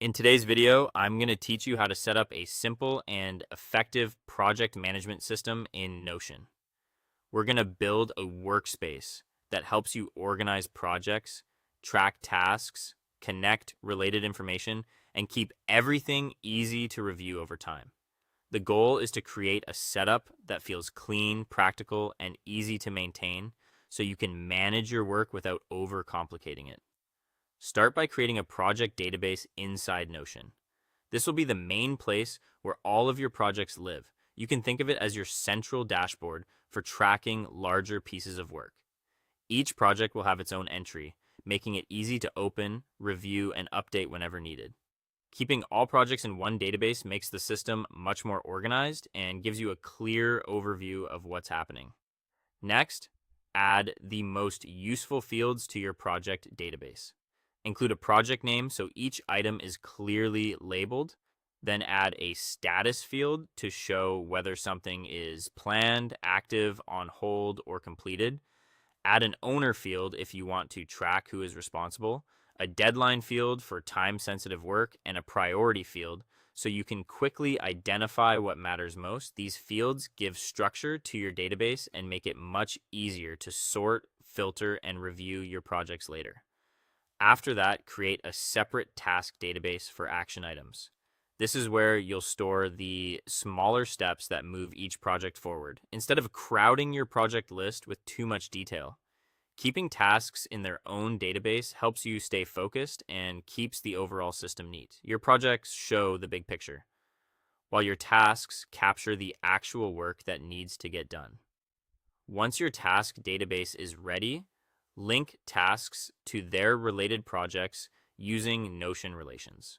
In today's video, I'm going to teach you how to set up a simple and effective project management system in Notion. We're going to build a workspace that helps you organize projects, track tasks, connect related information, and keep everything easy to review over time. The goal is to create a setup that feels clean, practical, and easy to maintain so you can manage your work without overcomplicating it. Start by creating a project database inside Notion. This will be the main place where all of your projects live. You can think of it as your central dashboard for tracking larger pieces of work. Each project will have its own entry, making it easy to open, review, and update whenever needed. Keeping all projects in one database makes the system much more organized and gives you a clear overview of what's happening. Next, add the most useful fields to your project database. Include a project name so each item is clearly labeled. Then add a status field to show whether something is planned, active, on hold, or completed. Add an owner field if you want to track who is responsible, a deadline field for time-sensitive work, and a priority field so you can quickly identify what matters most. These fields give structure to your database and make it much easier to sort, filter, and review your projects later. After that, create a separate task database for action items. This is where you'll store the smaller steps that move each project forward, instead of crowding your project list with too much detail. Keeping tasks in their own database helps you stay focused and keeps the overall system neat. Your projects show the big picture, while your tasks capture the actual work that needs to get done. Once your task database is ready, link tasks to their related projects using Notion Relations.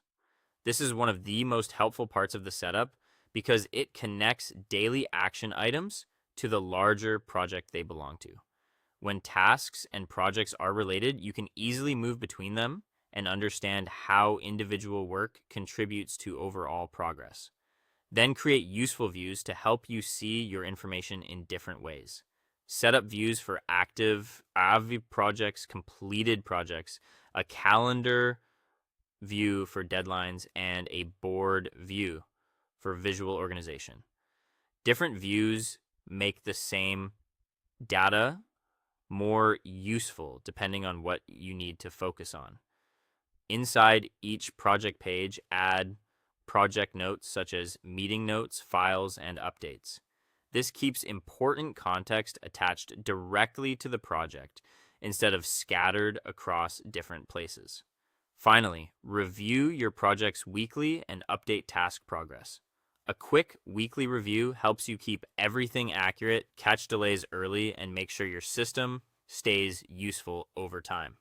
This is one of the most helpful parts of the setup because it connects daily action items to the larger project they belong to. When tasks and projects are related, you can easily move between them and understand how individual work contributes to overall progress. Then create useful views to help you see your information in different ways. Set up views for active projects, completed projects, a calendar view for deadlines, and a board view for visual organization. Different views make the same data more useful depending on what you need to focus on. Inside each project page, add project notes such as meeting notes, files, and updates. This keeps important context attached directly to the project instead of scattered across different places. Finally, review your projects weekly and update task progress. A quick weekly review helps you keep everything accurate, catch delays early, and make sure your system stays useful over time.